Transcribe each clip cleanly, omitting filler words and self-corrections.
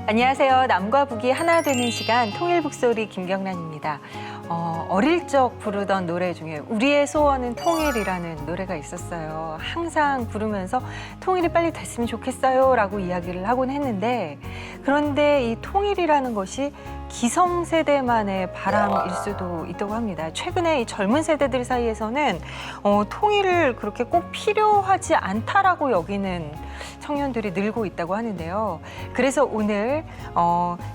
안녕하세요. 남과 북이 하나 되는 시간 통일북소리 김경란입니다. 어릴 적 부르던 노래 중에 우리의 소원은 통일이라는 노래가 있었어요. 항상 부르면서 통일이 빨리 됐으면 좋겠어요 라고 이야기를 하곤 했는데, 그런데 이 통일이라는 것이 기성세대만의 바람일 수도 있다고 합니다. 최근에 이 젊은 세대들 사이에서는 통일을 그렇게 꼭 필요하지 않다라고 여기는 청년들이 늘고 있다고 하는데요. 그래서 오늘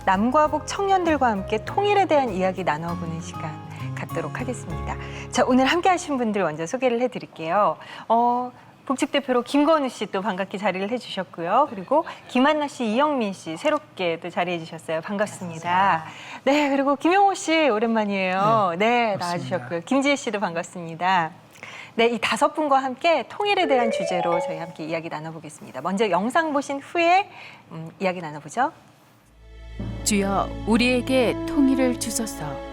남과 북 청년들과 함께 통일에 대한 이야기 나눠보는 시간 갖도록 하겠습니다. 자, 오늘 함께 하신 분들 먼저 소개를 해드릴게요. 북측 대표로 김건우 씨 또 반갑게 자리를 해주셨고요. 그리고 김한나 씨, 이영민 씨 새롭게 또 자리해 주셨어요. 반갑습니다. 네, 그리고 김용호 씨 오랜만이에요. 네, 나와주셨고요. 김지혜 씨도 반갑습니다. 네, 이 5분과 함께 통일에 대한 주제로 저희 함께 이야기 나눠보겠습니다. 먼저 영상 보신 후에 이야기 나눠보죠. 주여, 우리에게 통일을 주소서.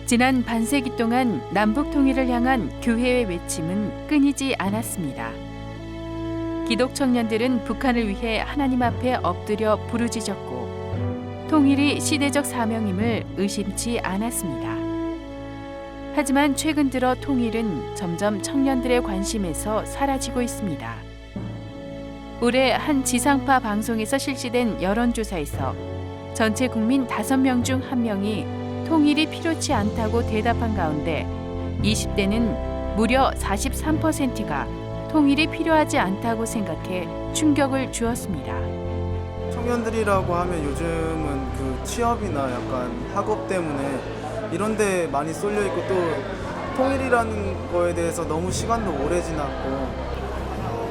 지난 반세기 동안 남북 통일을 향한 교회의 외침은 끊이지 않았습니다. 기독 청년들은 북한을 위해 하나님 앞에 엎드려 부르짖었고, 통일이 시대적 사명임을 의심치 않았습니다. 하지만 최근 들어 통일은 점점 청년들의 관심에서 사라지고 있습니다. 올해 한 지상파 방송에서 실시된 여론조사에서 전체 국민 5명 중 1명이 통일이 필요치 않다고 대답한 가운데 20대는 무려 43%가 통일이 필요하지 않다고 생각해 충격을 주었습니다. 청년들이라고 하면 요즘은 그 취업이나 약간 학업 때문에 이런 데 많이 쏠려 있고, 또 통일이라는 거에 대해서 너무 시간도 오래 지났고,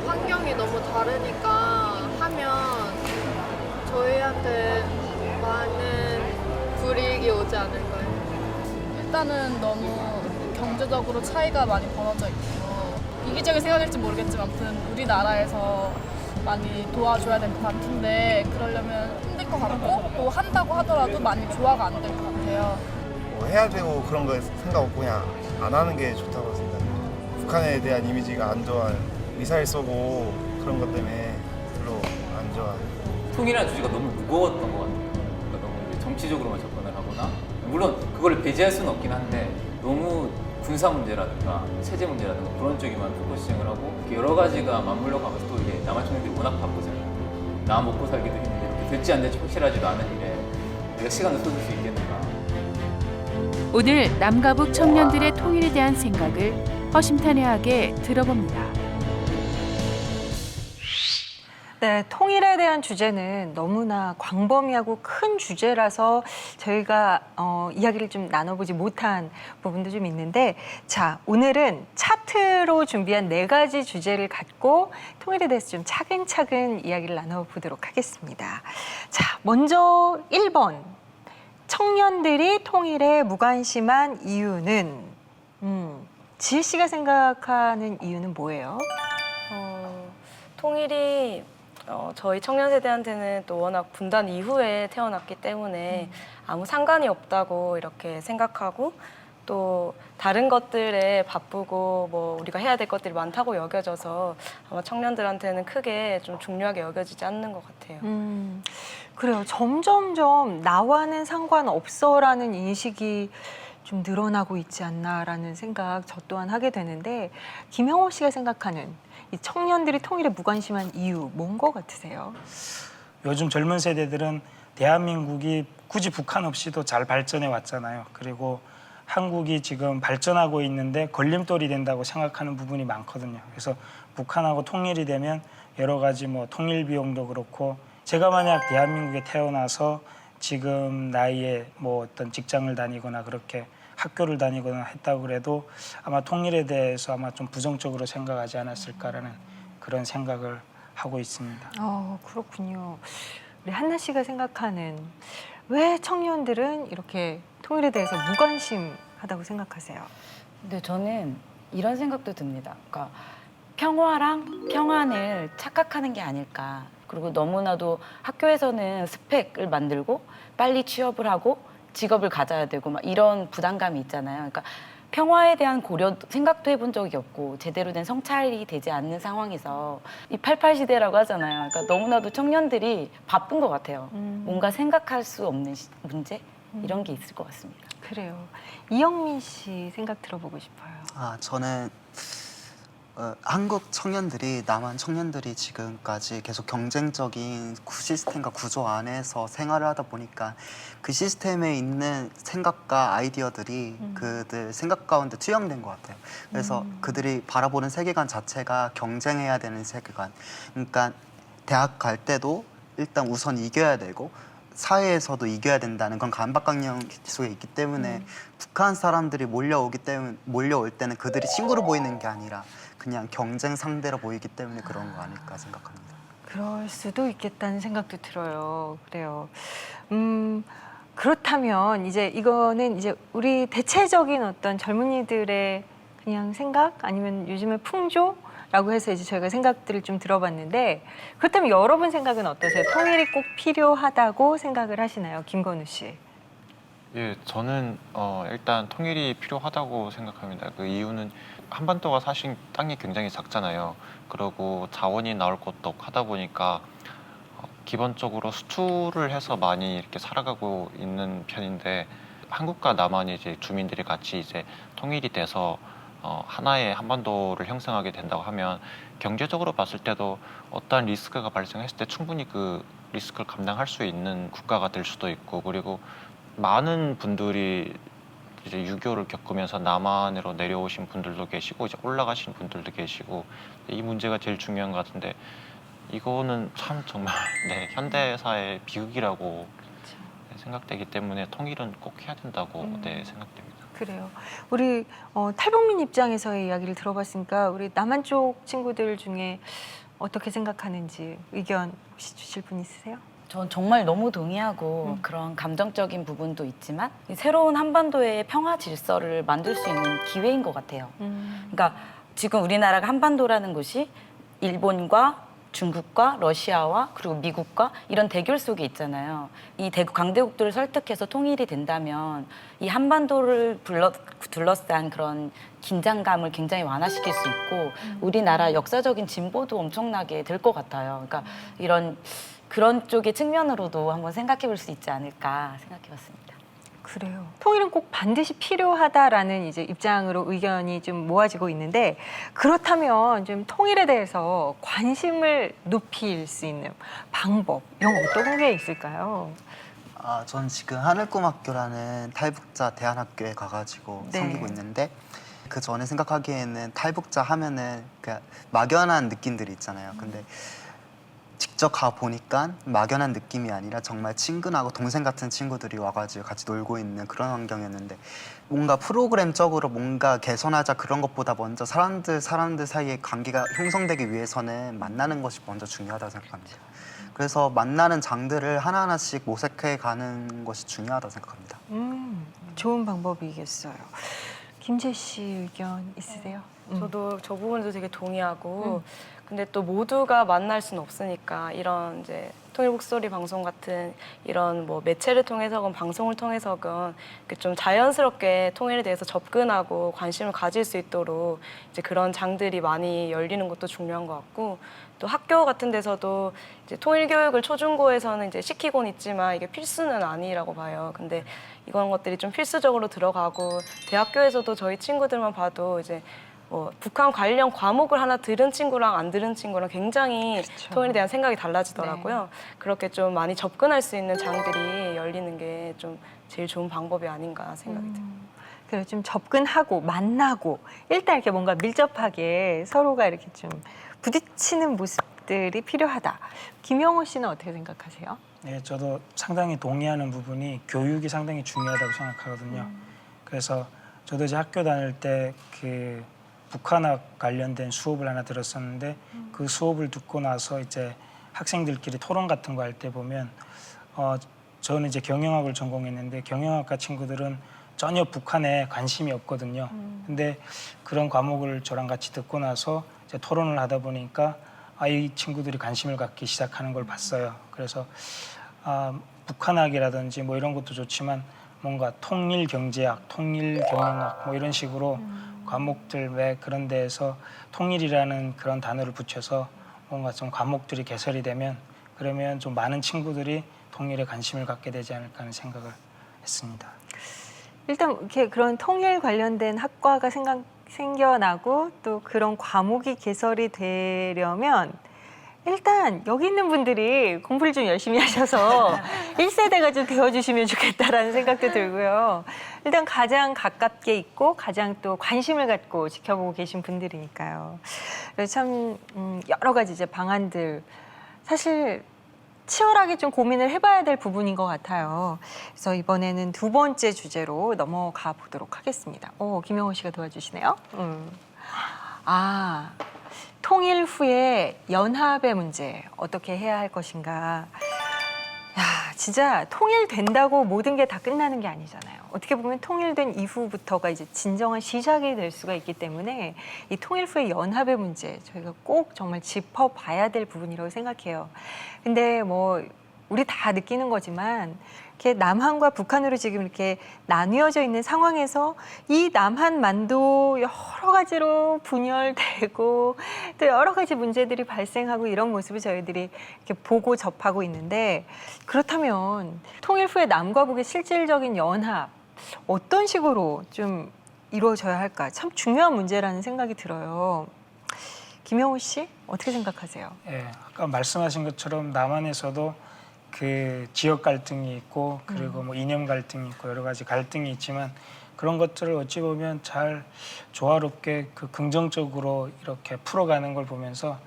환경이 너무 다르니까 하면 저희한테 많은 불이익이 오지 않을까요? 일단은 너무 경제적으로 차이가 많이 벌어져 있고, 이기적인 생각일지 모르겠지만 아무튼 우리나라에서 많이 도와줘야 될 것 같은데, 그러려면 힘들 것 같고, 또 한다고 하더라도 많이 조화가 안 될 것 같아요. 뭐 해야 되고 그런 거 생각 없고 그냥 안 하는 게 좋다고 생각해요. 북한에 대한 이미지가 안 좋아요. 미사일 쏘고 그런 것 때문에 별로 안 좋아요. 통일이라는 주제가 너무 무거웠던 것 같아요. 그러니까 너무 이제 정치적으로만 접근을 하거나, 물론 그걸 배제할 수는 없긴 한데 너무 군사 문제라든가 체제 문제라든가 그런 쪽에만 포커싱을 하고, 여러 가지가 맞물려 가면서 또 이게 남한 청년들이 워낙 바쁘잖아요. 나 먹고 살기도 힘든데 이렇게 될지 안 될지 확실하지도 않은 일에 내가 시간을 쏟을 수 있겠는가. 오늘 남과 북 청년들의 통일에 대한 생각을 허심탄회하게 들어봅니다. 네, 통일에 대한 주제는 너무나 광범위하고 큰 주제라서 저희가 이야기를 좀 나눠보지 못한 부분도 좀 있는데, 자, 오늘은 차트로 준비한 4가지 주제를 갖고 통일에 대해서 좀 차근차근 이야기를 나눠보도록 하겠습니다. 자, 먼저 1번. 청년들이 통일에 무관심한 이유는, 지혜 씨가 생각하는 이유는 뭐예요? 통일이 저희 청년 세대한테는 또 워낙 분단 이후에 태어났기 때문에 아무 상관이 없다고 이렇게 생각하고, 또 다른 것들에 바쁘고 뭐 우리가 해야 될 것들이 많다고 여겨져서 아마 청년들한테는 크게 좀 중요하게 여겨지지 않는 것 같아요. 그래요. 점점점 나와는 상관없어라는 인식이 좀 늘어나고 있지 않나라는 생각 저 또한 하게 되는데, 김형호 씨가 생각하는 이 청년들이 통일에 무관심한 이유 뭔 것 같으세요? 요즘 젊은 세대들은 대한민국이 굳이 북한 없이도 잘 발전해 왔잖아요. 그리고 한국이 지금 발전하고 있는데 걸림돌이 된다고 생각하는 부분이 많거든요. 그래서 북한하고 통일이 되면 여러 가지 뭐 통일 비용도 그렇고, 제가 만약 대한민국에 태어나서 지금 나이에 뭐 어떤 직장을 다니거나 그렇게 학교를 다니거나 했다고 그래도 아마 통일에 대해서 아마 좀 부정적으로 생각하지 않았을까라는 그런 생각을 하고 있습니다. 그렇군요. 우리 한나 씨가 생각하는, 왜 청년들은 이렇게 통일에 대해서 무관심하다고 생각하세요? 근데 저는 이런 생각도 듭니다. 그러니까 평화랑 평안을 착각하는 게 아닐까. 그리고 너무나도 학교에서는 스펙을 만들고 빨리 취업을 하고 직업을 가져야 되고 막 이런 부담감이 있잖아요. 그러니까 평화에 대한 고려 생각도 해본 적이 없고 제대로 된 성찰이 되지 않는 상황에서 이 88 시대라고 하잖아요. 그러니까 너무나도 청년들이 바쁜 것 같아요. 뭔가 생각할 수 없는 문제 이런 게 있을 것 같습니다. 그래요. 이영민 씨 생각 들어보고 싶어요. 저는 한국 청년들이 남한 청년들이 지금까지 계속 경쟁적인 시스템과 구조 안에서 생활을 하다 보니까 그 시스템에 있는 생각과 아이디어들이 그들 생각 가운데 투영된 것 같아요. 그래서 그들이 바라보는 세계관 자체가 경쟁해야 되는 세계관. 그러니까 대학 갈 때도 일단 우선 이겨야 되고 사회에서도 이겨야 된다는 그런 강박관념 속에 있기 때문에 북한 사람들이 몰려올 때는 그들이 친구로 보이는 게 아니라 그냥 경쟁 상대로 보이기 때문에 그런 거 아닐까 생각합니다. 그럴 수도 있겠다는 생각도 들어요. 그래요. 그렇다면 이제 이거는 이제 우리 대체적인 어떤 젊은이들의 그냥 생각 아니면 요즘의 풍조라고 해서 이제 저희가 생각들을 좀 들어봤는데 그렇다면 여러분 생각은 어떠세요? 통일이 꼭 필요하다고 생각을 하시나요? 김건우 씨. 예, 저는 일단 통일이 필요하다고 생각합니다. 그 이유는 한반도가 사실 땅이 굉장히 작잖아요. 그리고 자원이 나올 것도 없고 하다 보니까 기본적으로 수출을 해서 많이 이렇게 살아가고 있는 편인데 한국과 남한이 이제 주민들이 같이 이제 통일이 돼서 하나의 한반도를 형성하게 된다고 하면 경제적으로 봤을 때도 어떠한 리스크가 발생했을 때 충분히 그 리스크를 감당할 수 있는 국가가 될 수도 있고 그리고 많은 분들이 이제 유교를 겪으면서 남한으로 내려오신 분들도 계시고 이제 올라가신 분들도 계시고 이 문제가 제일 중요한 것 같은데 이거는 참 정말 네, 현대사의 비극이라고 생각되기 때문에 통일은 꼭 해야 된다고 네, 생각됩니다. 그래요. 우리 탈북민 입장에서의 이야기를 들어봤으니까 우리 남한 쪽 친구들 중에 어떻게 생각하는지 의견 혹시 주실 분 있으세요? 전 정말 너무 동의하고 그런 감정적인 부분도 있지만 이 새로운 한반도의 평화 질서를 만들 수 있는 기회인 것 같아요. 그러니까 지금 우리나라가 한반도라는 곳이 일본과 중국과 러시아와 그리고 미국과 이런 대결 속에 있잖아요. 이 강대국들을 설득해서 통일이 된다면 이 한반도를 둘러싼 그런 긴장감을 굉장히 완화시킬 수 있고 우리나라 역사적인 진보도 엄청나게 될 것 같아요. 그러니까 그런 쪽의 측면으로도 한번 생각해 볼 수 있지 않을까 생각해 봤습니다. 그래요. 통일은 꼭 반드시 필요하다라는 이제 입장으로 의견이 좀 모아지고 있는데 그렇다면 좀 통일에 대해서 관심을 높일 수 있는 방법 이런 거 어떤 게 있을까요? 전 지금 하늘꿈학교라는 탈북자 대안학교에 가가지고 네. 섬기고 있는데 그 전에 생각하기에는 탈북자 하면은 그 막연한 느낌들이 있잖아요. 근데 직접 가 보니까 막연한 느낌이 아니라 정말 친근하고 동생 같은 친구들이 와가지고 같이 놀고 있는 그런 환경이었는데 뭔가 프로그램적으로 뭔가 개선하자 그런 것보다 먼저 사람들 사이의 관계가 형성되기 위해서는 만나는 것이 먼저 중요하다고 생각합니다. 그래서 만나는 장들을 하나하나씩 모색해 가는 것이 중요하다고 생각합니다. 좋은 방법이겠어요. 김재 씨 의견 있으세요? 저도 저 부분도 되게 동의하고 근데 또 모두가 만날 수는 없으니까 이런 이제 통일북소리 방송 같은 이런 뭐 매체를 통해서건 방송을 통해서건 좀 자연스럽게 통일에 대해서 접근하고 관심을 가질 수 있도록 이제 그런 장들이 많이 열리는 것도 중요한 것 같고 또 학교 같은 데서도 이제 통일 교육을 초중고에서는 이제 시키곤 있지만 이게 필수는 아니라고 봐요. 근데 이런 것들이 좀 필수적으로 들어가고 대학교에서도 저희 친구들만 봐도 이제 북한 관련 과목을 하나 들은 친구랑 안 들은 친구랑 굉장히 그렇죠. 통일에 대한 생각이 달라지더라고요. 그렇게 좀 많이 접근할 수 있는 장들이 열리는 게 좀 제일 좋은 방법이 아닌가 생각이 듭니다. 그래 좀 접근하고 만나고 일단 이렇게 뭔가 밀접하게 서로가 이렇게 좀 부딪히는 모습들이 필요하다. 김영호 씨는 어떻게 생각하세요? 네, 저도 상당히 동의하는 부분이 교육이 상당히 중요하다고 생각하거든요. 그래서 저도 이제 학교 다닐 때 그 북한학 관련된 수업을 하나 들었었는데 그 수업을 듣고 나서 이제 학생들끼리 토론 같은 거 할 때 보면 저는 이제 경영학을 전공했는데 경영학과 친구들은 전혀 북한에 관심이 없거든요. 근데 그런 과목을 저랑 같이 듣고 나서 이제 토론을 하다 보니까 이 친구들이 관심을 갖기 시작하는 걸 봤어요. 그래서 북한학이라든지 뭐 이런 것도 좋지만 뭔가 통일 경제학, 통일 경영학 뭐 이런 식으로 과목들 왜 그런 데에서 통일이라는 그런 단어를 붙여서 뭔가 좀 과목들이 개설이 되면 그러면 좀 많은 친구들이 통일에 관심을 갖게 되지 않을까 하는 생각을 했습니다. 일단 이렇게 그런 통일 관련된 학과가 생겨나고 또 그런 과목이 개설이 되려면 일단 여기 있는 분들이 공부를 좀 열심히 하셔서 1세대가 좀 되어주시면 좋겠다라는 생각도 들고요. 일단 가장 가깝게 있고 가장 또 관심을 갖고 지켜보고 계신 분들이니까요. 그래서 참 여러 가지 이제 방안들 사실 치열하게 좀 고민을 해봐야 될 부분인 것 같아요. 그래서 이번에는 두 번째 주제로 넘어가 보도록 하겠습니다. 김영호 씨가 도와주시네요. 통일 후에 연합의 문제 어떻게 해야 할 것인가. 야, 진짜 통일된다고 모든 게 다 끝나는 게 아니잖아요. 어떻게 보면 통일된 이후부터가 이제 진정한 시작이 될 수가 있기 때문에 이 통일 후의 연합의 문제 저희가 꼭 정말 짚어봐야 될 부분이라고 생각해요. 근데 뭐 우리 다 느끼는 거지만 이렇게 남한과 북한으로 지금 이렇게 나뉘어져 있는 상황에서 이 남한만도 여러 가지로 분열되고 또 여러 가지 문제들이 발생하고 이런 모습을 저희들이 이렇게 보고 접하고 있는데 그렇다면 통일 후에 남과 북의 실질적인 연합 어떤 식으로 좀 이루어져야 할까? 참 중요한 문제라는 생각이 들어요. 김영호 씨 어떻게 생각하세요? 예, 아까 말씀하신 것처럼 남한에서도 그 지역 갈등이 있고 그리고 뭐 이념 갈등이 있고 여러 가지 갈등이 있지만 그런 것들을 어찌 보면 잘 조화롭게 그 긍정적으로 이렇게 풀어가는 걸 보면서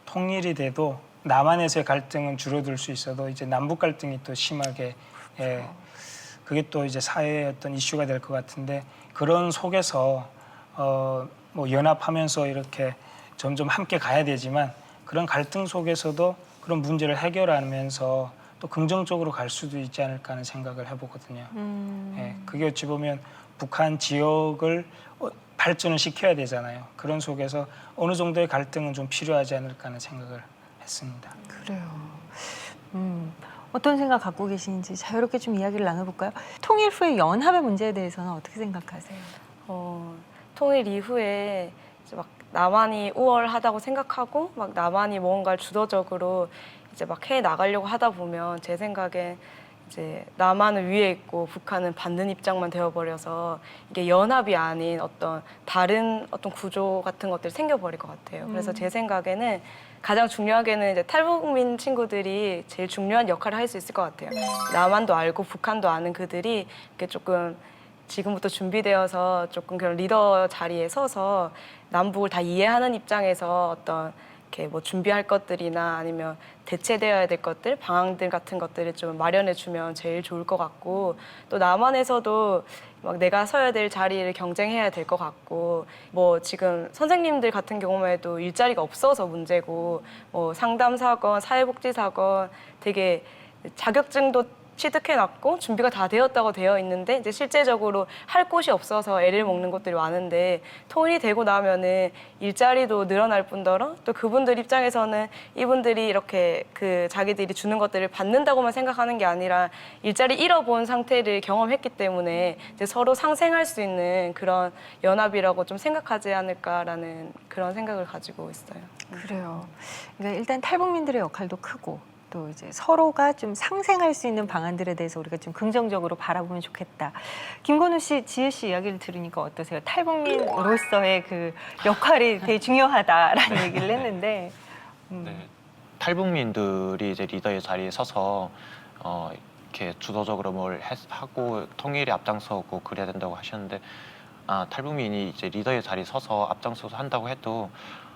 통일이 돼도 남한에서의 갈등은 줄어들 수 있어도 이제 남북 갈등이 또 심하게 그게 또 이제 사회의 어떤 이슈가 될 것 같은데 그런 속에서 뭐 연합하면서 이렇게 점점 함께 가야 되지만 그런 갈등 속에서도 그런 문제를 해결하면서 또 긍정적으로 갈 수도 있지 않을까 하는 생각을 해보거든요. 예, 그게 어찌 보면 북한 지역을 발전을 시켜야 되잖아요. 그런 속에서 어느 정도의 갈등은 좀 필요하지 않을까 하는 생각을 했습니다. 그래요. 어떤 생각 갖고 계시는지 자유롭게 좀 이야기를 나눠볼까요? 통일 후의 연합의 문제에 대해서는 어떻게 생각하세요? 통일 이후에 이제 막 남한이 우월하다고 생각하고 막 남한이 뭔가를 주도적으로 이제 막 해 나가려고 하다 보면 제 생각엔 이제 남한은 위에 있고 북한은 받는 입장만 되어버려서 이게 연합이 아닌 어떤 다른 어떤 구조 같은 것들이 생겨버릴 것 같아요. 그래서 제 생각에는 가장 중요하게는 이제 탈북민 친구들이 제일 중요한 역할을 할 수 있을 것 같아요. 남한도 알고 북한도 아는 그들이 이렇게 조금 지금부터 준비되어서 조금 그런 리더 자리에 서서 남북을 다 이해하는 입장에서 어떤 이렇게 뭐 준비할 것들이나 아니면 대체되어야 될 것들, 방안들 같은 것들을 좀 마련해 주면 제일 좋을 것 같고 또 남한에서도 막 내가 서야 될 자리를 경쟁해야 될 것 같고 뭐 지금 선생님들 같은 경우만 해도 일자리가 없어서 문제고 뭐 상담사건, 사회복지사건 되게 자격증도 취득해놨고 준비가 다 되었다고 되어 있는데 이제 실제적으로 할 곳이 없어서 애를 먹는 곳들이 많은데 통일이 되고 나면은 일자리도 늘어날 뿐더러 또 그분들 입장에서는 이분들이 이렇게 그 자기들이 주는 것들을 받는다고만 생각하는 게 아니라 일자리 잃어본 상태를 경험했기 때문에 이제 서로 상생할 수 있는 그런 연합이라고 좀 생각하지 않을까라는 그런 생각을 가지고 있어요. 그래요. 그러니까 일단 탈북민들의 역할도 크고 또 이제 서로가 좀 상생할 수 있는 방안들에 대해서 우리가 좀 긍정적으로 바라보면 좋겠다. 김건우 씨, 지혜 씨 이야기를 들으니까 어떠세요? 탈북민으로서의 그 역할이 되게 중요하다라는 얘기를 했는데. 네, 탈북민들이 이제 리더의 자리에 서서 이렇게 주도적으로 뭘 하고 통일에 앞장서고 그래야 된다고 하셨는데 탈북민이 이제 리더의 자리에 서서 앞장서서 한다고 해도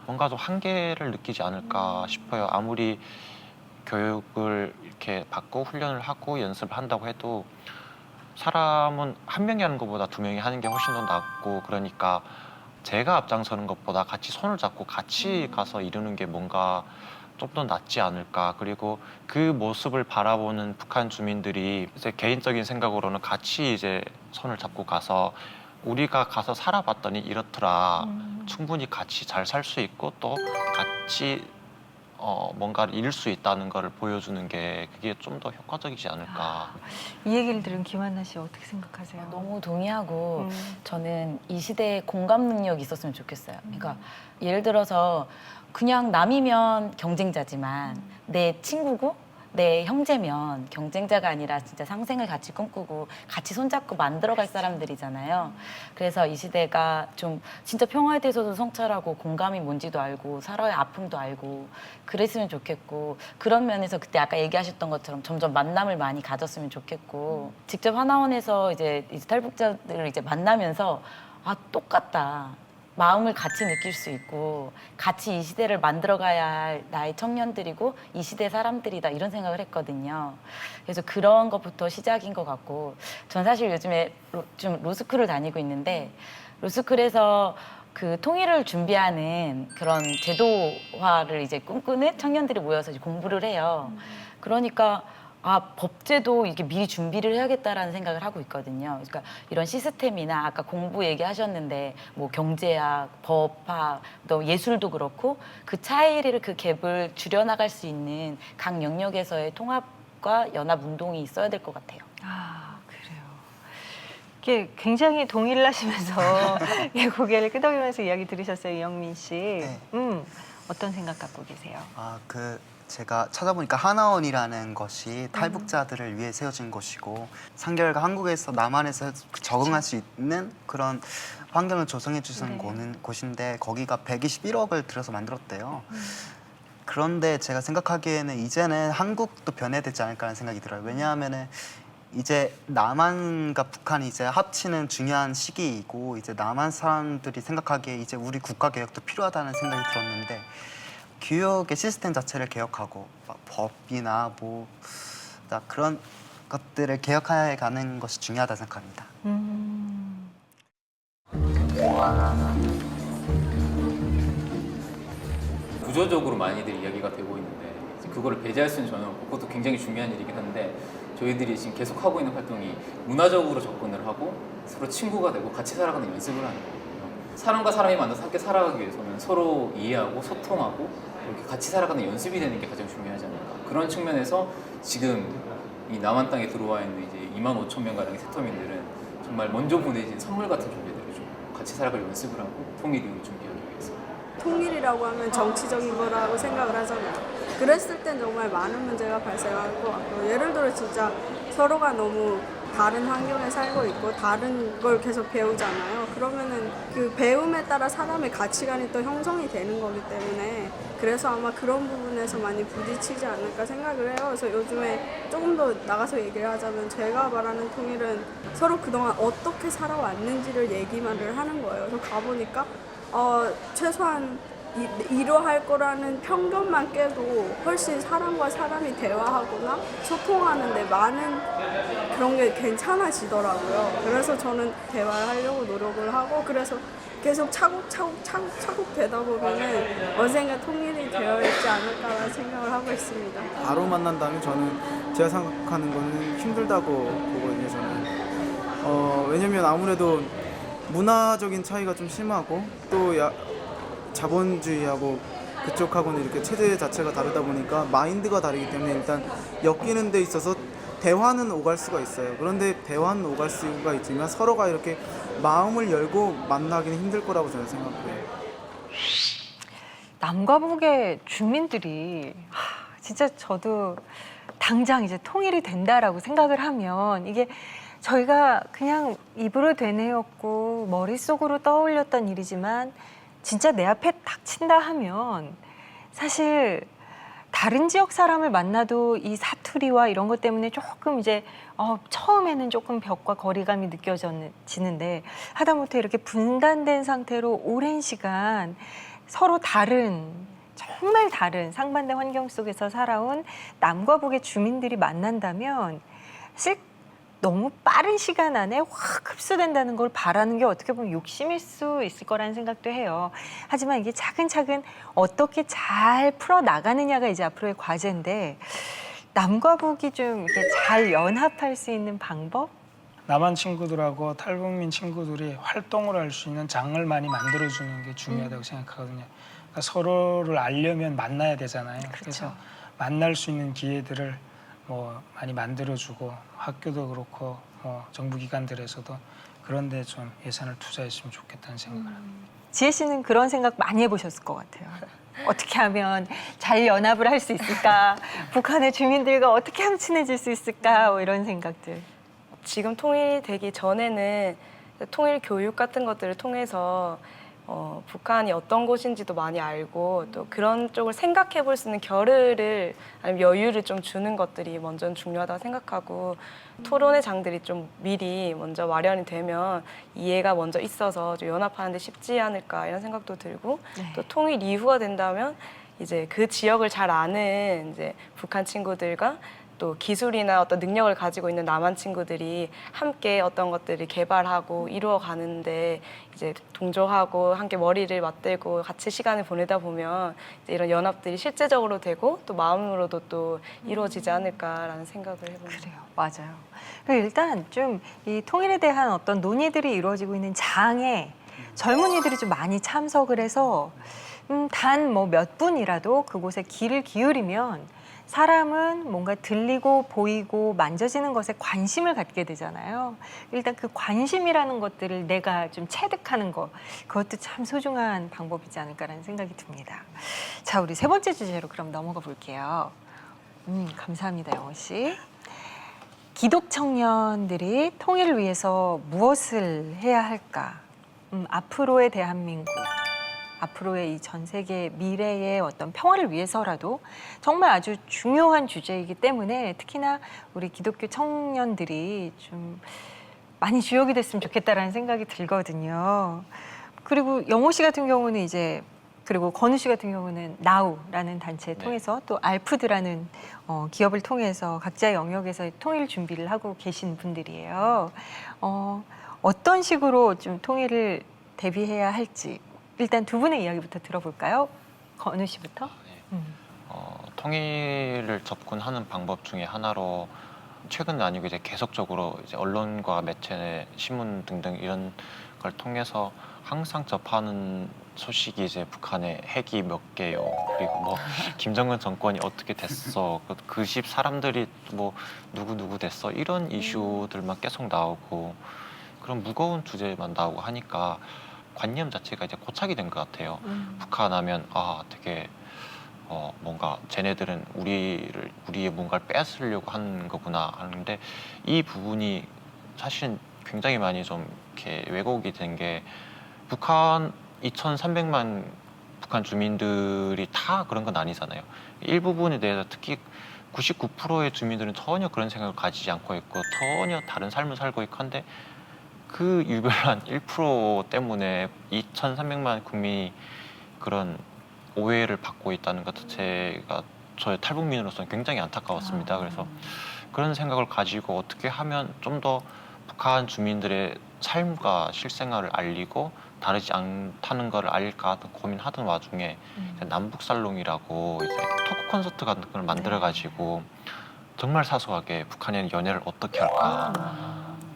뭔가 좀 한계를 느끼지 않을까 싶어요. 아무리 교육을 이렇게 받고 훈련을 하고 연습을 한다고 해도 사람은 한 명이 하는 것보다 두 명이 하는 게 훨씬 더 낫고 그러니까 제가 앞장서는 것보다 같이 손을 잡고 같이 가서 이루는 게 뭔가 좀 더 낫지 않을까. 그리고 그 모습을 바라보는 북한 주민들이 이제 개인적인 생각으로는 같이 이제 손을 잡고 가서 우리가 가서 살아봤더니 이렇더라. 충분히 같이 잘 살 수 있고 또 같이 뭔가를 잃을 수 있다는 걸 보여주는 게 그게 좀 더 효과적이지 않을까. 이 얘기를 들은 김한나 씨 어떻게 생각하세요? 너무 동의하고 저는 이 시대에 공감 능력이 있었으면 좋겠어요. 그러니까 예를 들어서 그냥 남이면 경쟁자지만 내 친구고 내 형제면 경쟁자가 아니라 진짜 상생을 같이 꿈꾸고 같이 손잡고 만들어갈 사람들이잖아요. 그래서 이 시대가 좀 진짜 평화에 대해서도 성찰하고 공감이 뭔지도 알고 서로의 아픔도 알고 그랬으면 좋겠고 그런 면에서 그때 아까 얘기하셨던 것처럼 점점 만남을 많이 가졌으면 좋겠고 직접 하나원에서 이제 탈북자들을 이제 만나면서 아 똑같다. 마음을 같이 느낄 수 있고 같이 이 시대를 만들어가야 할 나의 청년들이고 이 시대 사람들이다 이런 생각을 했거든요. 그래서 그런 것부터 시작인 것 같고 전 사실 요즘에 좀 로스쿨을 다니고 있는데 로스쿨에서 그 통일을 준비하는 그런 제도화를 이제 꿈꾸는 청년들이 모여서 이제 공부를 해요. 그러니까 아, 법제도 이렇게 미리 준비를 해야겠다라는 생각을 하고 있거든요. 그러니까 이런 시스템이나 아까 공부 얘기하셨는데 뭐 경제학, 법학, 또 예술도 그렇고 그 차이를 그 갭을 줄여나갈 수 있는 각 영역에서의 통합과 연합 운동이 있어야 될 것 같아요. 아, 그래요. 이게 굉장히 동의를 하시면서 고개를 끄덕이면서 이야기 들으셨어요, 이영민 씨. 네. 어떤 생각 갖고 계세요? 제가 찾아보니까 하나원이라는 것이 탈북자들을 위해 세워진 곳이고 3개월간 한국에서 남한에서 적응할 수 있는 그런 환경을 조성해 주는 곳인데 거기가 121억을 들여서 만들었대요. 그런데 제가 생각하기에는 이제는 한국도 변해야 되지 않을까라는 생각이 들어요. 왜냐하면은 이제 남한과 북한이 이제 합치는 중요한 시기이고 이제 남한 사람들이 생각하기에 이제 우리 국가 개혁도 필요하다는 생각이 들었는데 교육의 시스템 자체를 개혁하고 법이나 뭐 그런 것들을 개혁해 가는 것이 중요하다 생각합니다. 구조적으로 많이들 이야기가 되고 있는데 그거를 배제할 수는 전혀 없고 그것도 굉장히 중요한 일이긴 한데 저희들이 지금 계속 하고 있는 활동이 문화적으로 접근을 하고 서로 친구가 되고 같이 살아가는 연습을 하는 거거든요. 사람과 사람이 만나서 함께 살아가기 위해서는 서로 이해하고 소통하고 이렇게 같이 살아가는 연습이 되는 게 가장 중요하지 않을까. 그런 측면에서 지금 이 남한 땅에 들어와 있는 이제 25,000명 가량의 세터민들은 정말 먼저 보내진 선물 같은 존재들을 좀 같이 살아갈 연습을 하고 통일을 준비하기 위해서. 통일이라고 하면 정치적인 거라고 생각을 하잖아요. 그랬을 땐 정말 많은 문제가 발생할 것 같고 예를 들어 진짜 서로가 너무 다른 환경에 살고 있고 다른 걸 계속 배우잖아요. 그러면은 그 배움에 따라 사람의 가치관이 또 형성이 되는 거기 때문에 그래서 아마 그런 부분에서 많이 부딪히지 않을까 생각을 해요. 그래서 요즘에 조금 더 나가서 얘기를 하자면 제가 말하는 통일은 서로 그동안 어떻게 살아왔는지를 얘기만을 하는 거예요. 그래서 가보니까 최소한 이러할 거라는 편견만 깨도 훨씬 사람과 사람이 대화하거나 소통하는데 많은 그런 게 괜찮아지더라고요. 그래서 저는 대화를 하려고 노력을 하고 그래서 계속 차곡차곡 되다 보면은 언젠가 통일이 되어 있지 않을까라는 생각을 하고 있습니다. 바로 만난다면 저는 제가 생각하는 거는 힘들다고 보거든요. 저는 왜냐면 아무래도 문화적인 차이가 좀 심하고 또 자본주의하고 그쪽하고는 이렇게 체제 자체가 다르다 보니까 마인드가 다르기 때문에 일단 엮이는 데 있어서 대화는 오갈 수가 있어요. 그런데 대화는 오갈 수가 있지만 서로가 이렇게 마음을 열고 만나기는 힘들 거라고 저는 생각해요. 남과 북의 주민들이 진짜 저도 당장 이제 통일이 된다라고 생각을 하면 이게 저희가 그냥 입으로 되뇌었고 머릿속으로 떠올렸던 일이지만 진짜 내 앞에 닥친다 하면 사실 다른 지역 사람을 만나도 이 사투리와 이런 것 때문에 조금 이제 처음에는 조금 벽과 거리감이 느껴지는데 하다못해 이렇게 분단된 상태로 오랜 시간 서로 다른 정말 다른 상반된 환경 속에서 살아온 남과 북의 주민들이 만난다면 사실 너무 빠른 시간 안에 확 흡수된다는 걸 바라는 게 어떻게 보면 욕심일 수 있을 거라는 생각도 해요. 하지만 이게 차근차근 어떻게 잘 풀어나가느냐가 이제 앞으로의 과제인데 남과 북이 좀 이렇게 잘 연합할 수 있는 방법? 남한 친구들하고 탈북민 친구들이 활동을 할 수 있는 장을 많이 만들어주는 게 중요하다고 생각하거든요. 그러니까 서로를 알려면 만나야 되잖아요. 그래서 만날 수 있는 기회들을 뭐 많이 만들어주고 학교도 그렇고 정부 기관들에서도 그런 데 좀 예산을 투자했으면 좋겠다는 생각을 합니다. 지혜 씨는 그런 생각 많이 해보셨을 것 같아요. 어떻게 하면 잘 연합을 할 수 있을까? 북한의 주민들과 어떻게 하면 친해질 수 있을까? 뭐 이런 생각들. 지금 통일되기 전에는 통일 교육 같은 것들을 통해서 북한이 어떤 곳인지도 많이 알고 또 그런 쪽을 생각해 볼 수 있는 겨를을 아니면 여유를 좀 주는 것들이 먼저 중요하다고 생각하고 토론의 장들이 좀 미리 먼저 마련이 되면 이해가 먼저 있어서 좀 연합하는데 쉽지 않을까 이런 생각도 들고 또 통일 이후가 된다면 이제 그 지역을 잘 아는 이제 북한 친구들과 또 기술이나 어떤 능력을 가지고 있는 남한 친구들이 함께 어떤 것들을 개발하고 이루어 가는데 이제 동조하고 함께 머리를 맞대고 같이 시간을 보내다 보면 이제 이런 연합들이 실제적으로 되고 또 마음으로도 또 이루어지지 않을까라는 생각을 해봅니다. 그래요, 맞아요. 그리고 일단 좀 이 통일에 대한 어떤 논의들이 이루어지고 있는 장에 젊은이들이 좀 많이 참석을 해서 단 뭐 몇 분이라도 그곳에 귀를 기울이면 사람은 뭔가 들리고 보이고 만져지는 것에 관심을 갖게 되잖아요. 일단 그 관심이라는 것들을 내가 좀 체득하는 것, 그것도 참 소중한 방법이지 않을까라는 생각이 듭니다. 자, 우리 세 번째 주제로 그럼 넘어가 볼게요. 감사합니다, 영호 씨. 기독 청년들이 통일을 위해서 무엇을 해야 할까? 앞으로의 대한민국, 앞으로의 이 전 세계 미래의 어떤 평화를 위해서라도 정말 아주 중요한 주제이기 때문에 특히나 우리 기독교 청년들이 좀 많이 주역이 됐으면 좋겠다라는 생각이 들거든요. 그리고 영호 씨 같은 경우는 이제 그리고 건우 씨 같은 경우는 나우라는 단체를 통해서 또 알프드라는 기업을 통해서 각자의 영역에서 통일 준비를 하고 계신 분들이에요. 어떤 식으로 좀 통일을 대비해야 할지 일단 두 분의 이야기부터 들어볼까요? 건우 씨부터. 통일을 접근하는 방법 중에 하나로 최근은 아니고 이제 계속적으로 이제 언론과 매체, 신문 등등 이런 걸 통해서 항상 접하는 소식이 이제 북한의 핵이 몇 개요. 그리고 뭐 김정은 정권이 어떻게 됐어. 그 집 사람들이 뭐 누구 됐어. 이런 이슈들만 계속 나오고 그런 무거운 주제만 나오고 하니까 관념 자체가 이제 고착이 된 것 같아요. 북한 하면 되게 뭔가 쟤네들은 우리의 뭔가를 뺏으려고 하는 거구나 하는데 이 부분이 사실은 굉장히 많이 좀 이렇게 왜곡이 된 게 북한 2,300만 북한 주민들이 다 그런 건 아니잖아요. 일부분에 대해서 특히 99%의 주민들은 전혀 그런 생각을 가지지 않고 있고 전혀 다른 삶을 살고 있고 한데 그 유별난 1% 때문에 2,300만 국민이 그런 오해를 받고 있다는 것 자체가 저의 탈북민으로서는 굉장히 안타까웠습니다. 그래서 그런 생각을 가지고 어떻게 하면 좀 더 북한 주민들의 삶과 실생활을 알리고 다르지 않다는 걸 알릴까 하던 고민하던 와중에 남북살롱이라고 이제 토크 콘서트 같은 걸 만들어가지고 정말 사소하게 북한의 연애를 어떻게 할까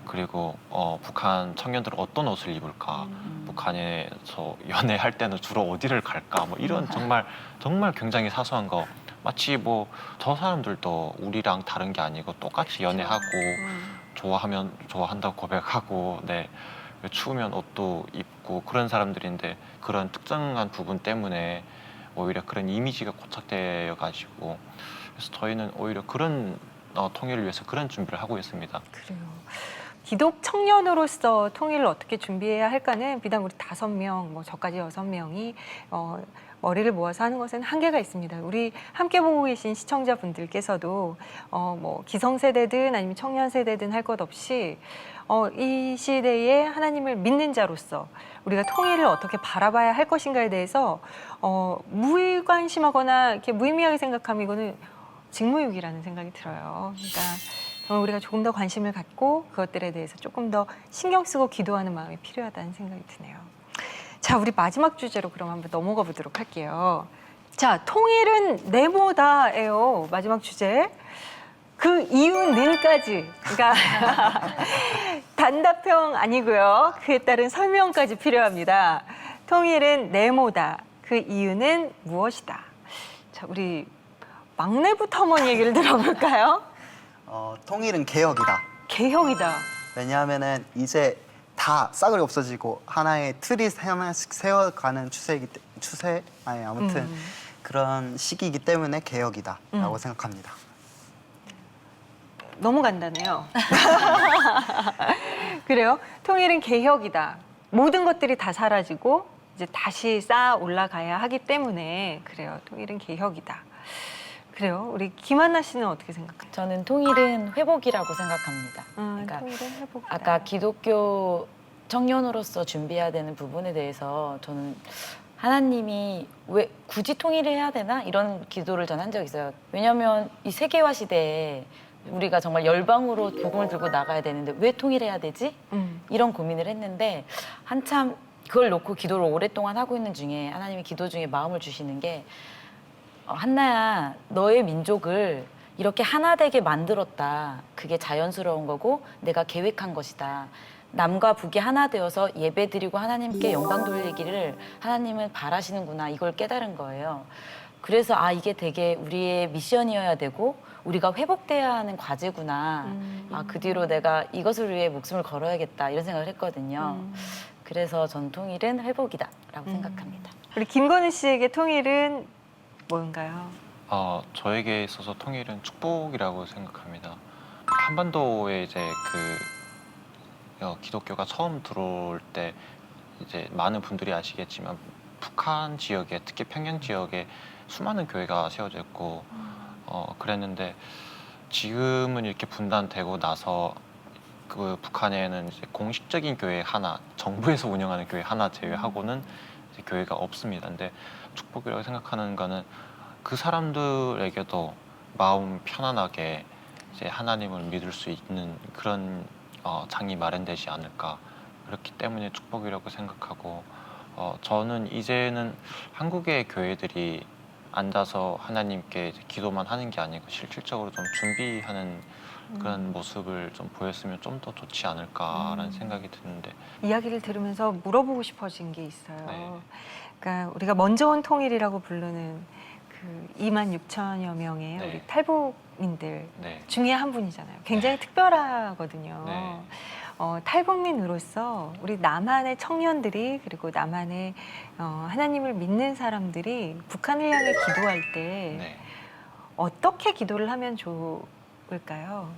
그리고 북한 청년들은 어떤 옷을 입을까 북한에서 연애할 때는 주로 어디를 갈까 뭐 이런 정말 굉장히 사소한 거 마치 뭐 저 사람들도 우리랑 다른 게 아니고 똑같이 연애하고 좋아하면 좋아한다고 고백하고 추우면 옷도 입고 그런 사람들인데 그런 특정한 부분 때문에 오히려 그런 이미지가 고착되어 가지고 그래서 저희는 오히려 그런 통일을 위해서 그런 준비를 하고 있습니다. 그래요. 기독 청년으로서 통일을 어떻게 준비해야 할까는 비단 우리 5명, 뭐 저까지 6명이 머리를 모아서 하는 것은 한계가 있습니다. 우리 함께 보고 계신 시청자분들께서도 뭐 기성세대든 아니면 청년세대든 할 것 없이 이 시대에 하나님을 믿는 자로서 우리가 통일을 어떻게 바라봐야 할 것인가에 대해서 무관심하거나 이렇게 무의미하게 생각하면 이거는 직무유기라는 생각이 들어요. 그러니까 정말 우리가 조금 더 관심을 갖고 그것들에 대해서 조금 더 신경 쓰고 기도하는 마음이 필요하다는 생각이 드네요. 자, 우리 마지막 주제로 그럼 한번 넘어가 보도록 할게요. 자, 통일은 네모다예요. 마지막 주제. 그 이유는까지. 그러니까 단답형 아니고요. 그에 따른 설명까지 필요합니다. 통일은 네모다. 그 이유는 무엇이다? 자, 우리 막내부터 한번 얘기를 들어볼까요? 통일은 개혁이다. 개혁이다. 왜냐하면은 이제 다 싸그리 없어지고 하나의 틀이 하나씩 세워가는 아무튼 그런 시기이기 때문에 개혁이다라고 생각합니다. 너무 간단해요. 그래요? 통일은 개혁이다. 모든 것들이 다 사라지고 이제 다시 쌓아 올라가야 하기 때문에 그래요. 통일은 개혁이다. 그래요. 우리 김한나 씨는 어떻게 생각해요? 저는 통일은 회복이라고 생각합니다. 그러니까 통일은 회복이다. 아까 기독교 청년으로서 준비해야 되는 부분에 대해서 저는 하나님이 왜 굳이 통일을 해야 되나 이런 기도를 전 한 적이 있어요. 왜냐하면 이 세계화 시대에 우리가 정말 열방으로 복음을 들고 나가야 되는데 왜 통일해야 되지? 이런 고민을 했는데 한참 그걸 놓고 기도를 오랫동안 하고 있는 중에 하나님이 기도 중에 마음을 주시는 게 한나야, 너의 민족을 이렇게 하나 되게 만들었다. 그게 자연스러운 거고 내가 계획한 것이다. 남과 북이 하나 되어서 예배드리고 하나님께 영광 돌리기를 하나님은 바라시는구나. 이걸 깨달은 거예요. 그래서 이게 되게 우리의 미션이어야 되고 우리가 회복돼야 하는 과제구나. 그 뒤로 내가 이것을 위해 목숨을 걸어야겠다. 이런 생각을 했거든요. 그래서 전 통일은 회복이다라고 생각합니다. 우리 김건희 씨에게 통일은 뭔가요? 저에게 있어서 통일은 축복이라고 생각합니다. 한반도에 이제 기독교가 처음 들어올 때 이제 많은 분들이 아시겠지만 북한 지역에 특히 평양 지역에 수많은 교회가 세워져 있고 그랬는데 지금은 이렇게 분단되고 나서 그 북한에는 이제 공식적인 교회 하나, 정부에서 운영하는 교회 하나 제외하고는 이제 교회가 없습니다. 근데 축복이라고 생각하는 거는 그 사람들에게도 마음 편안하게 이제 하나님을 믿을 수 있는 그런 장이 마련되지 않을까. 그렇기 때문에 축복이라고 생각하고 저는 이제는 한국의 교회들이 앉아서 하나님께 이제 기도만 하는 게 아니고 실질적으로 좀 준비하는 그런 모습을 좀 보였으면 좀 더 좋지 않을까라는 생각이 드는데 이야기를 들으면서 물어보고 싶어진 게 있어요. 네. 그러니까 우리가 먼저 온 통일이라고 부르는 그 26,000여 명의 네. 우리 탈북민들 네. 중에 한 분이잖아요. 굉장히 특별하거든요. 네. 탈북민으로서 우리 남한의 청년들이 그리고 남한의 하나님을 믿는 사람들이 북한을 향해 기도할 때 네. 어떻게 기도를 하면 좋을까요?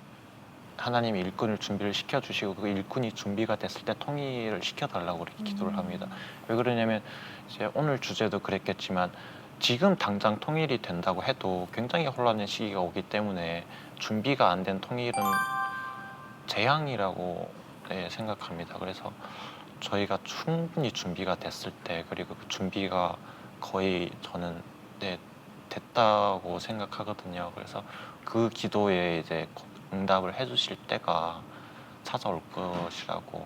하나님이 일꾼을 준비를 시켜주시고 그 일꾼이 준비가 됐을 때 통일을 시켜달라고 그렇게 기도를 합니다. 왜 그러냐면 이제 오늘 주제도 그랬겠지만 지금 당장 통일이 된다고 해도 굉장히 혼란의 시기가 오기 때문에 준비가 안 된 통일은 재앙이라고 생각합니다. 그래서 저희가 충분히 준비가 됐을 때 그리고 그 준비가 거의 저는 됐다고 생각하거든요. 그래서 그 기도에 이제 응답을 해주실 때가 찾아올 것이라고.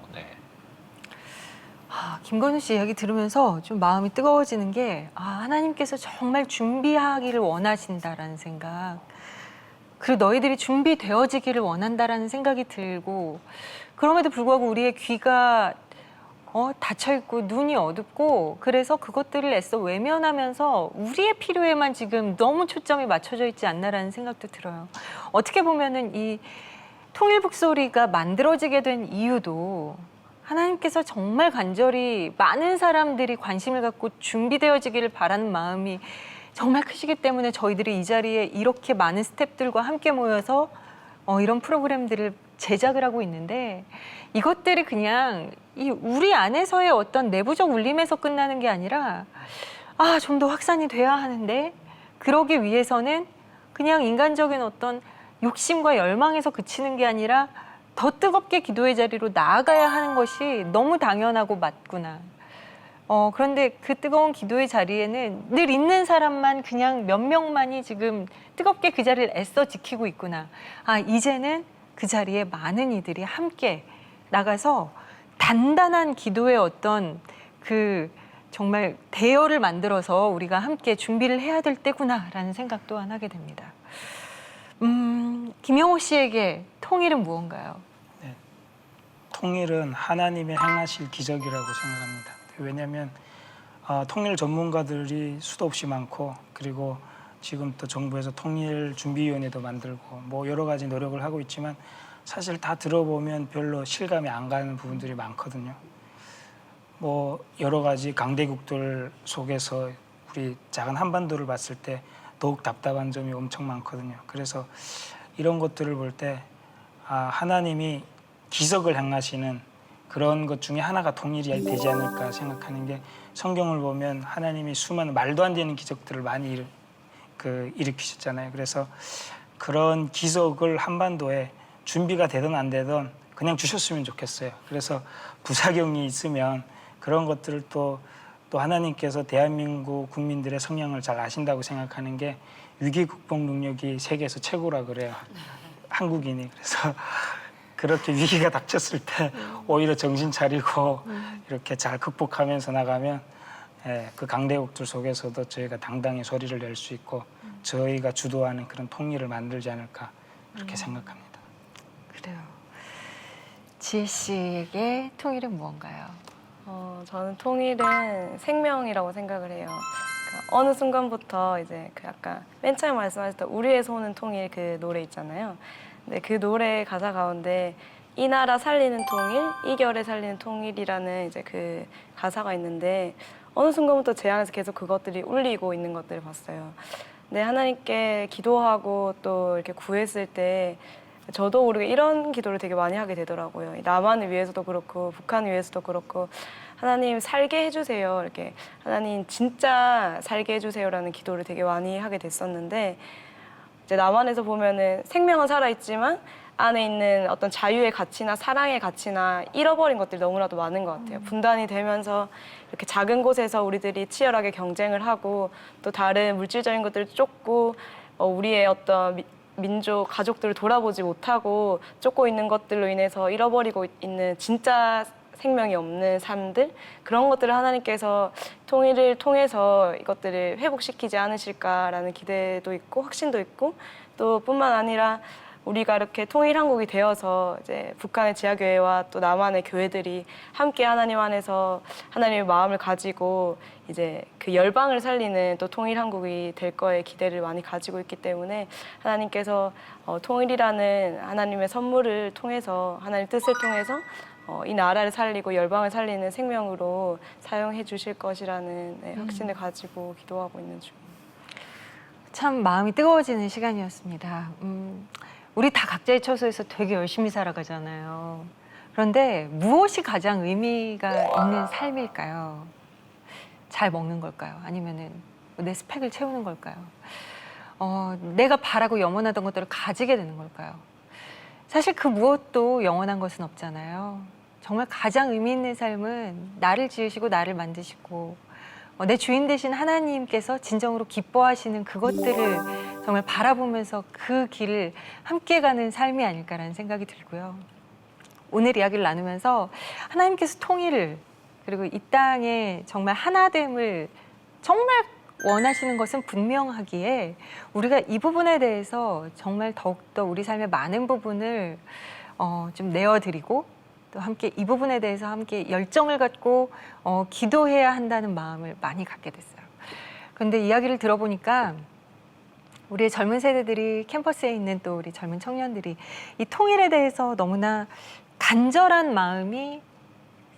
김건희 씨 이야기 들으면서 좀 마음이 뜨거워지는 게 하나님께서 정말 준비하기를 원하신다라는 생각, 그리고 너희들이 준비되어지기를 원한다라는 생각이 들고, 그럼에도 불구하고 우리의 귀가 닫혀있고 눈이 어둡고 그래서 그것들을 애써 외면하면서 우리의 필요에만 지금 너무 초점이 맞춰져 있지 않나라는 생각도 들어요. 어떻게 보면은 이 통일북소리가 만들어지게 된 이유도 하나님께서 정말 간절히 많은 사람들이 관심을 갖고 준비되어지기를 바라는 마음이 정말 크시기 때문에 저희들이 이 자리에 이렇게 많은 스태프들과 함께 모여서 이런 프로그램들을 제작을 하고 있는데, 이것들이 그냥 이 우리 안에서의 어떤 내부적 울림에서 끝나는 게 아니라 좀 더 확산이 돼야 하는데, 그러기 위해서는 그냥 인간적인 어떤 욕심과 열망에서 그치는 게 아니라 더 뜨겁게 기도의 자리로 나아가야 하는 것이 너무 당연하고 맞구나. 그런데 그 뜨거운 기도의 자리에는 늘 있는 사람만 그냥 몇 명만이 지금 뜨겁게 그 자리를 애써 지키고 있구나. 이제는 그 자리에 많은 이들이 함께 나가서 단단한 기도의 어떤 그 정말 대열을 만들어서 우리가 함께 준비를 해야 될 때구나라는 생각 또한 하게 됩니다. 김영호 씨에게 통일은 무언가요? 통일은 하나님의 행하실 기적이라고 생각합니다. 왜냐하면 통일 전문가들이 수도 없이 많고 그리고 지금 또 정부에서 통일준비위원회도 만들고 뭐 여러 가지 노력을 하고 있지만 사실 다 들어보면 별로 실감이 안 가는 부분들이 많거든요. 뭐 여러 가지 강대국들 속에서 우리 작은 한반도를 봤을 때 더욱 답답한 점이 엄청 많거든요. 그래서 이런 것들을 볼 때 하나님이 기적을 행하시는 그런 것 중에 하나가 통일이 되지 않을까 생각하는 게 성경을 보면 하나님이 수많은 말도 안 되는 기적들을 많이 일으키셨잖아요. 그래서 그런 기적을 한반도에 준비가 되든 안 되든 그냥 주셨으면 좋겠어요. 그래서 부작용이 있으면 그런 것들을 또 하나님께서 대한민국 국민들의 성향을 잘 아신다고 생각하는 게 위기 극복 능력이 세계에서 최고라 그래요. 한국인이. 그래서 그렇게 위기가 닥쳤을 때 오히려 정신 차리고 이렇게 잘 극복하면서 나가면 그 강대국들 속에서도 저희가 당당히 소리를 낼 수 있고 저희가 주도하는 그런 통일을 만들지 않을까 그렇게 생각합니다. 그래요. 지혜 씨에게 통일은 무언가요? 저는 통일은 생명이라고 생각을 해요. 그러니까 어느 순간부터 이제 그 아까 맨 처음에 말씀하셨던 우리의 손은 통일 그 노래 있잖아요. 근데 그 노래 가사 가운데 이 나라 살리는 통일, 이 결에 살리는 통일이라는 이제 그 가사가 있는데 어느 순간부터 제 안에서 계속 그것들이 울리고 있는 것들을 봤어요. 근데 하나님께 기도하고 또 이렇게 구했을 때 저도 모르게 이런 기도를 되게 많이 하게 되더라고요. 남한을 위해서도 그렇고 북한을 위해서도 그렇고 하나님 살게 해주세요. 이렇게 하나님 진짜 살게 해주세요라는 기도를 되게 많이 하게 됐었는데 이제 남한에서 보면은 생명은 살아있지만 안에 있는 어떤 자유의 가치나 사랑의 가치나 잃어버린 것들이 너무나도 많은 것 같아요. 분단이 되면서 이렇게 작은 곳에서 우리들이 치열하게 경쟁을 하고 또 다른 물질적인 것들을 쫓고 우리의 어떤 민족, 가족들을 돌아보지 못하고 쫓고 있는 것들로 인해서 잃어버리고 있는 진짜 생명이 없는 삶들 그런 것들을 하나님께서 통일을 통해서 이것들을 회복시키지 않으실까라는 기대도 있고 확신도 있고 또 뿐만 아니라 우리가 이렇게 통일 한국이 되어서 이제 북한의 지하교회와 또 남한의 교회들이 함께 하나님 안에서 하나님의 마음을 가지고 이제 그 열방을 살리는 또 통일 한국이 될 거에 기대를 많이 가지고 있기 때문에 하나님께서 통일이라는 하나님의 선물을 통해서 하나님 뜻을 통해서 이 나라를 살리고 열방을 살리는 생명으로 사용해 주실 것이라는 확신을 가지고 기도하고 있는 중입니다. 참 마음이 뜨거워지는 시간이었습니다. 우리 다 각자의 처소에서 되게 열심히 살아가잖아요. 그런데 무엇이 가장 의미가 있는 삶일까요? 잘 먹는 걸까요? 아니면은 내 스펙을 채우는 걸까요? 내가 바라고 염원하던 것들을 가지게 되는 걸까요? 사실 그 무엇도 영원한 것은 없잖아요. 정말 가장 의미 있는 삶은 나를 지으시고 나를 만드시고 내 주인 되신 하나님께서 진정으로 기뻐하시는 그것들을 정말 바라보면서 그 길을 함께 가는 삶이 아닐까라는 생각이 들고요. 오늘 이야기를 나누면서 하나님께서 통일을 그리고 이 땅에 정말 하나됨을 정말 원하시는 것은 분명하기에 우리가 이 부분에 대해서 정말 더욱더 우리 삶의 많은 부분을 좀 내어드리고 또 함께 이 부분에 대해서 함께 열정을 갖고 기도해야 한다는 마음을 많이 갖게 됐어요. 그런데 이야기를 들어보니까 우리의 젊은 세대들이 캠퍼스에 있는 또 우리 젊은 청년들이 이 통일에 대해서 너무나 간절한 마음이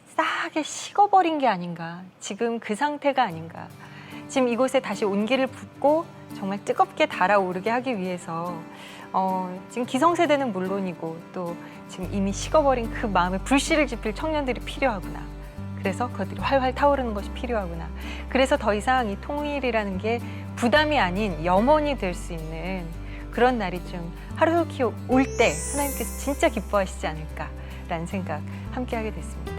싸하게 식어버린 게 아닌가. 지금 그 상태가 아닌가. 지금 이곳에 다시 온기를 붓고 정말 뜨겁게 달아오르게 하기 위해서 지금 기성세대는 물론이고 또 지금 이미 식어버린 그 마음에 불씨를 지필 청년들이 필요하구나. 그래서 그것들이 활활 타오르는 것이 필요하구나. 그래서 더 이상 이 통일이라는 게 부담이 아닌 염원이 될 수 있는 그런 날이 좀 하루속히 올 때 하나님께서 진짜 기뻐하시지 않을까라는 생각 함께 하게 됐습니다.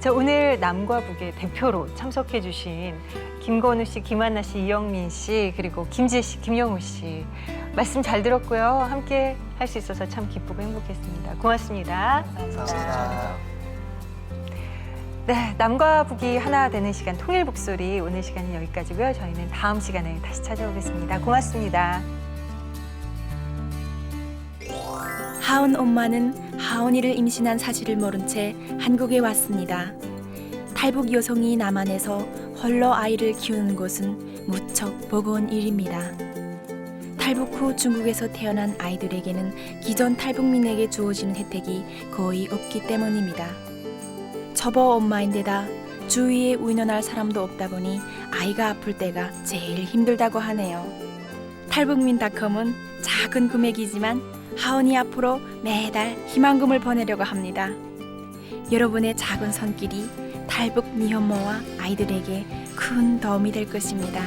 자, 오늘 남과 북의 대표로 참석해 주신 김건우 씨, 김한나 씨, 이영민 씨, 그리고 김지혜 씨, 김영우 씨 말씀 잘 들었고요. 함께 할 수 있어서 참 기쁘고 행복했습니다. 고맙습니다. 감사합니다. 네, 남과 북이 하나 되는 시간 통일 북소리 오늘 시간은 여기까지고요. 저희는 다음 시간에 다시 찾아오겠습니다. 고맙습니다. 하은 엄마는 하은이를 임신한 사실을 모른 채 한국에 왔습니다. 탈북 여성이 남한에서 홀로 아이를 키우는 것은 무척 버거운 일입니다. 탈북 후 중국에서 태어난 아이들에게는 기존 탈북민에게 주어지는 혜택이 거의 없기 때문입니다. 처버 엄마인데다 주위에 의논할 사람도 없다 보니 아이가 아플 때가 제일 힘들다고 하네요. 탈북민닷컴은 작은 금액이지만 하은이 앞으로 매달 희망금을 보내려고 합니다. 여러분의 작은 손길이 탈북 미혼모와 아이들에게 큰 도움이 될 것입니다.